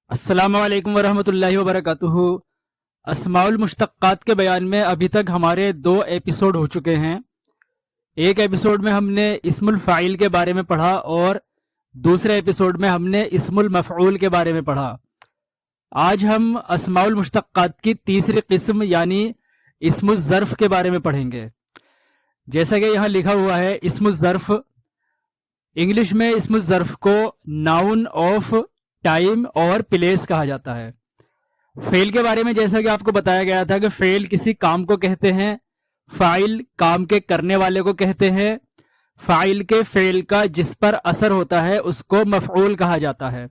السلام علیکم ورحمۃ اللہ وبرکاتہ۔ اسماء المشتقات کے بیان میں ابھی تک ہمارے 2 ایپیسوڈ ہو چکے ہیں۔ ایک ایپیسوڈ میں ہم نے اسم الفاعل کے بارے میں پڑھا اور دوسرے ایپیسوڈ میں ہم نے اسم المفعول کے بارے میں پڑھا۔ آج ہم اسماء المشتقات کی تیسری قسم یعنی اسم الظرف کے بارے میں پڑھیں گے۔ جیسا کہ یہاں لکھا ہوا ہے اسم الظرف، انگلش میں اسم الظرف کو ناؤن آف ٹائم اور پلیس کہا جاتا ہے۔ فعل کے بارے میں جیسا کہ آپ کو بتایا گیا تھا کہ فعل کسی کام کو کہتے ہیں، فاعل کام کے کرنے والے کو کہتے ہیں، فاعل کے فعل کا جس پر اثر ہوتا ہے اس کو مفعول کہا جاتا ہے،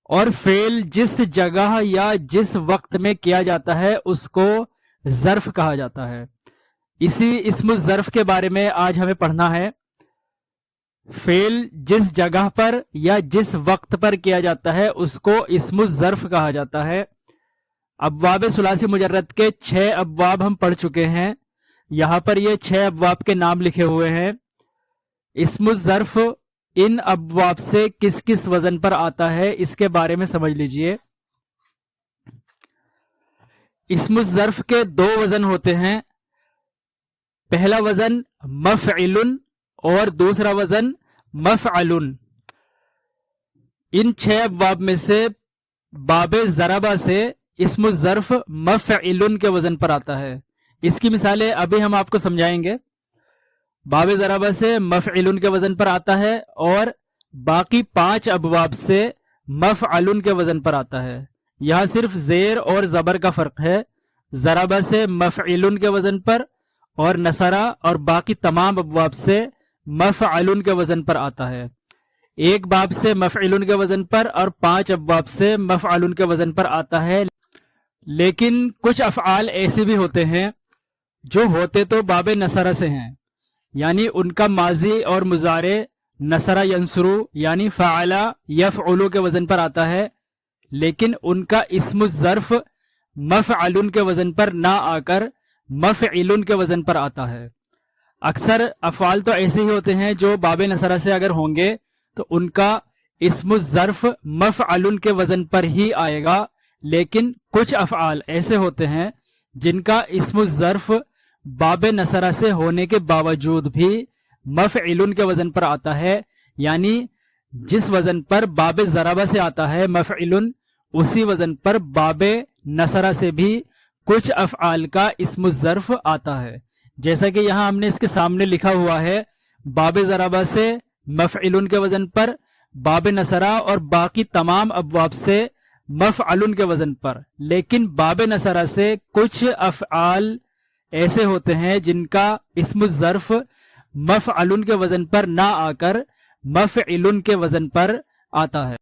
اور فعل جس جگہ یا جس وقت میں کیا جاتا ہے اس کو ظرف کہا جاتا ہے۔ اسی اسم الظرف کے بارے میں آج ہمیں پڑھنا ہے۔ فعل جس جگہ پر یا جس وقت پر کیا جاتا ہے اس کو اسم الظرف کہا جاتا ہے۔ ابواب ثلاثی مجرد کے 6 ابواب ہم پڑھ چکے ہیں، یہاں پر یہ 6 ابواب کے نام لکھے ہوئے ہیں۔ اسم الظرف ان ابواب سے کس کس وزن پر آتا ہے اس کے بارے میں سمجھ لیجئے۔ اسم الظرف کے 2 وزن ہوتے ہیں، پہلا وزن مفعل اور دوسرا وزن مفعل۔ ان 6 ابواب میں سے باب ضربہ سے اسم الظرف مفعل کے وزن پر آتا ہے۔ اس کی مثالیں ابھی ہم آپ کو سمجھائیں گے۔ باب ضربہ سے مفعل کے وزن پر آتا ہے اور باقی 5 ابواب سے مفعل کے وزن پر آتا ہے۔ یہاں صرف زیر اور زبر کا فرق ہے، ضربہ سے مفعل کے وزن پر اور نصرہ اور باقی تمام ابواب سے مفعل کے وزن پر آتا ہے۔ ایک باب سے مفعل کے وزن پر اور 5 ابواب سے مفعل کے وزن پر آتا ہے۔ لیکن کچھ افعال ایسے بھی ہوتے ہیں جو ہوتے تو باب نصرہ سے ہیں، یعنی ان کا ماضی اور مضارع نصرہ ینصرو یعنی فعل یفعل کے وزن پر آتا ہے، لیکن ان کا اسم الظرف مفعل کے وزن پر نہ آ کر مفعل کے وزن پر آتا ہے۔ اکثر افعال تو ایسے ہی ہوتے ہیں جو باب نصرہ سے اگر ہوں گے تو ان کا اسم الظرف مفعل کے وزن پر ہی آئے گا، لیکن کچھ افعال ایسے ہوتے ہیں جن کا اسم الظرف باب نصرہ سے ہونے کے باوجود بھی مفعل کے وزن پر آتا ہے، یعنی جس وزن پر باب ضربہ سے آتا ہے مفعل، اسی وزن پر باب نصرہ سے بھی کچھ افعال کا اسم الظرف آتا ہے۔ جیسا کہ یہاں ہم نے اس کے سامنے لکھا ہوا ہے، باب ضربہ سے مفعل کے وزن پر، باب نصرہ اور باقی تمام ابواب سے مفعل کے وزن پر۔ لیکن باب نصرہ سے کچھ افعال ایسے ہوتے ہیں جن کا اسم الظرف مفعل کے وزن پر نہ آ کر مفعل کے وزن پر آتا ہے۔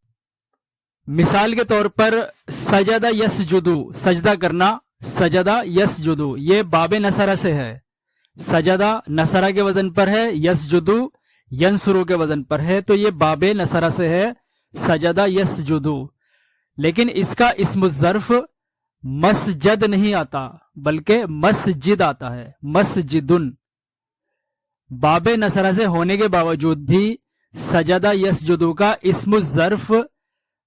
مثال کے طور پر سجدہ یسجدو، سجدہ کرنا، سجدہ یسجدو، یہ باب نصرہ سے ہے۔ سجدہ نصرہ کے وزن پر ہے، یسجدو ینصرو کے وزن پر ہے، تو یہ باب نصرہ سے ہے، سجدہ یسجدو۔ لیکن اس کا اسم الظرف مسجد نہیں آتا بلکہ مسجد آتا ہے، مسجدن۔ باب نصرہ سے ہونے کے باوجود بھی سجدہ یسجدو کا اسم الظرف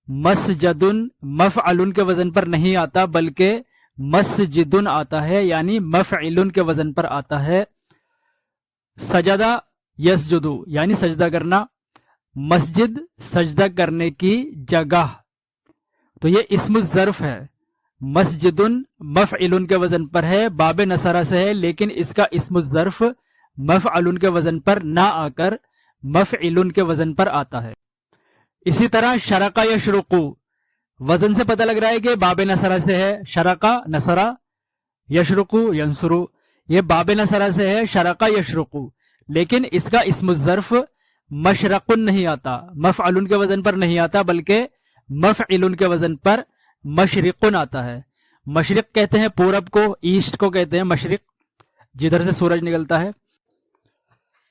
مسجدن مفعل کے وزن پر نہیں آتا بلکہ مسجدن آتا ہے، یعنی مفعل کے وزن پر آتا ہے۔ سجدہ یسجدو یعنی سجدہ کرنا، مسجد سجدہ کرنے کی جگہ، تو یہ اسم الظرف ہے۔ مسجدن مفعل کے وزن پر ہے، باب نصرہ سے ہے، لیکن اس کا اسم الظرف مفعل کے وزن پر نہ آ کر مفعل کے وزن پر آتا ہے۔ اسی طرح شرقہ یشرقو، وزن سے پتہ لگ رہا ہے کہ باب نصرہ سے ہے، شرقہ نصرہ، یشرقو ینصرو، یہ باب نصرہ سے ہے، شرقہ یشرقو، لیکن اس کا اسم الظرف مشرقن نہیں آتا، مفعل کے وزن پر نہیں آتا بلکہ مفعل کے وزن پر مشرقن آتا ہے۔ مشرق کہتے ہیں پورب کو، ایسٹ کو کہتے ہیں مشرق، جدھر سے سورج نکلتا ہے۔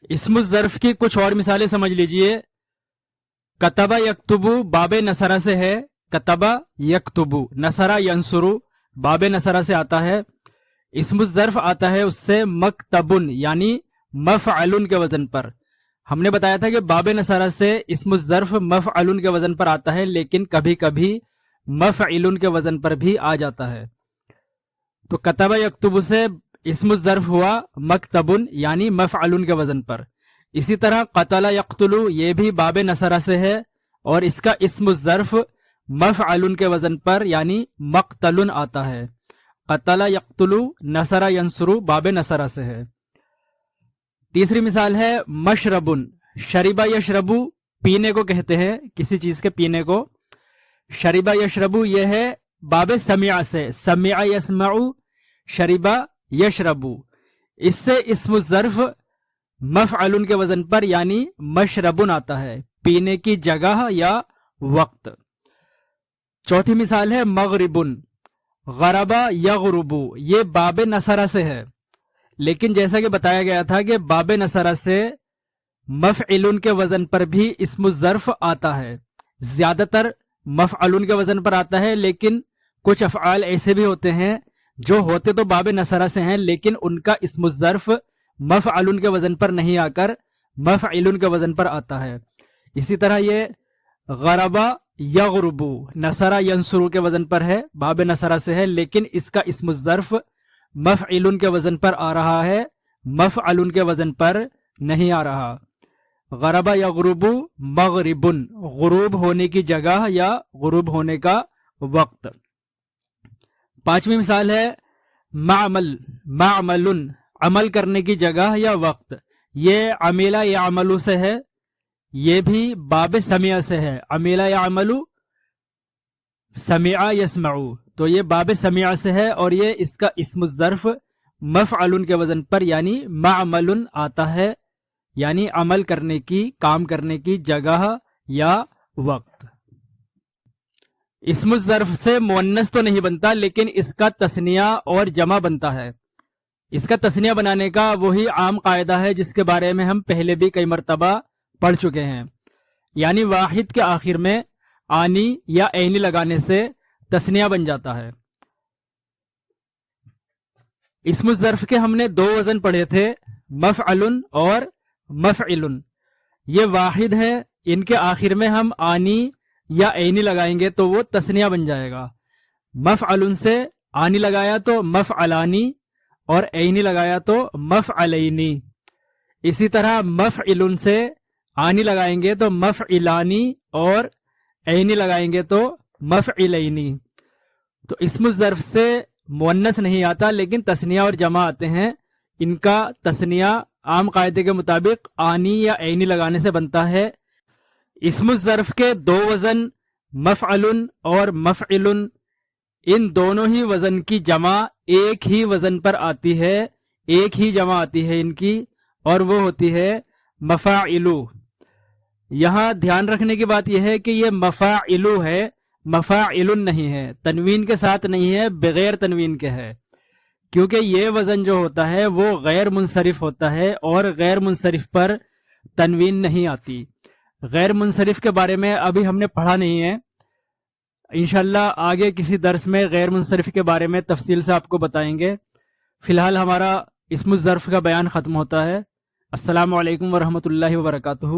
اسم الظرف کی کچھ اور مثالیں سمجھ لیجئے۔ کتبہ یکتبو باب نصرہ سے ہے، کتبہ یکتبو، نصرہ ینصرو باب نصرہ سے آتا ہے۔ اسم الظرف آتا ہے اس سے مکتبن یعنی مفعل کے وزن پر۔ ہم نے بتایا تھا کہ باب نصرہ سے اسم الظرف مفعل کے وزن پر آتا ہے، لیکن کبھی کبھی مفعل کے وزن پر بھی آ جاتا ہے. تو کتب یکتب سے اسم الظرف ہوا مکتب یعنی مفعل کے وزن پر. اسی طرح قتل یقتل یہ بھی باب نصرہ سے ہے اور اس کا اسم الظرف مفعل کے وزن پر یعنی مقتل آتا ہے. قتل یقتل نصر ینصر باب نصرہ سے ہے. تیسری مثال ہے مشرب. شربا یشربو پینے کو کہتے ہیں، کسی چیز کے پینے کو. شربا یشربو یہ ہے باب سمع سے، سمع یسمع شربا یشربو. اس سے اسم الظرف مفعل کے وزن پر یعنی مشربن آتا ہے، پینے کی جگہ یا وقت. چوتھی مثال ہے مغربن. غربا یغربو یہ باب نصرہ سے ہے، لیکن جیسا کہ بتایا گیا تھا کہ باب نصرہ سے مفعل کے وزن پر بھی اسم الظرف آتا ہے. زیادہ تر مفعل کے وزن پر آتا ہے، لیکن کچھ افعال ایسے بھی ہوتے ہیں جو ہوتے تو باب نصرہ سے ہیں لیکن ان کا اسم الظرف مفعل کے وزن پر نہیں آ کر مفعل کے وزن پر آتا ہے. اسی طرح یہ غربا یغربو نصرہ ینصر کے وزن پر ہے، باب نصرہ سے ہے، لیکن اس کا اسم الظرف مفعل کے وزن پر آ رہا ہے، مفعل کے وزن پر نہیں آ رہا. غربا یغربو مغربن غروب ہونے کی جگہ یا غروب ہونے کا وقت. پانچویں مثال ہے معمل. معمل عمل کرنے کی جگہ یا وقت. یہ عمیلہ یعملو سے ہے، یہ بھی باب سمع سے ہے. عمیلہ یعملو سمع یسمعو تو یہ باب سمع سے ہے اور یہ اس کا اسم الظرف مفعل کے وزن پر یعنی معمل آتا ہے، یعنی عمل کرنے کی، کام کرنے کی جگہ یا وقت. اسم الظرف سے مؤنث تو نہیں بنتا لیکن اس کا تثنیہ اور جمع بنتا ہے. اس کا تثنیہ بنانے کا وہی عام قاعدہ ہے جس کے بارے میں ہم پہلے بھی کئی مرتبہ پڑھ چکے ہیں، یعنی واحد کے آخر میں آنی یا عینی لگانے سے تثنیہ بن جاتا ہے. اسم الظرف کے ہم نے دو وزن پڑھے تھے، مفعل اور مفعل. یہ واحد ہے، ان کے آخر میں ہم آنی یا عینی لگائیں گے تو وہ تثنیہ بن جائے گا. مفعل سے آنی لگایا تو مفعلانی اور عینی لگایا تو مفعلینی. اسی طرح مفعل سے آنی لگائیں گے تو مفعلانی اور عینی لگائیں گے تو مفعلینی. تو اسم الظرف سے مؤنث نہیں آتا لیکن تثنیہ اور جمع آتے ہیں. ان کا تثنیہ عام قاعدے کے مطابق آنی یا عینی لگانے سے بنتا ہے. اسم الظرف کے دو وزن مفعل اور مفعل، ان دونوں ہی وزن کی جمع ایک ہی وزن پر آتی ہے، ایک ہی جمع آتی ہے ان کی، اور وہ ہوتی ہے مفاعلو. یہاں دھیان رکھنے کی بات یہ ہے کہ یہ مفاعلو ہے، مفاعل نہیں ہے، تنوین کے ساتھ نہیں ہے، بغیر تنوین کے ہے، کیونکہ یہ وزن جو ہوتا ہے وہ غیر منصرف ہوتا ہے اور غیر منصرف پر تنوین نہیں آتی. غیر منصرف کے بارے میں ابھی ہم نے پڑھا نہیں ہے، انشاءاللہ آگے کسی درس میں غیر منصرف کے بارے میں تفصیل سے آپ کو بتائیں گے. فی الحال ہمارا اسم الظرف کا بیان ختم ہوتا ہے. السلام علیکم ورحمۃ اللہ وبرکاتہ.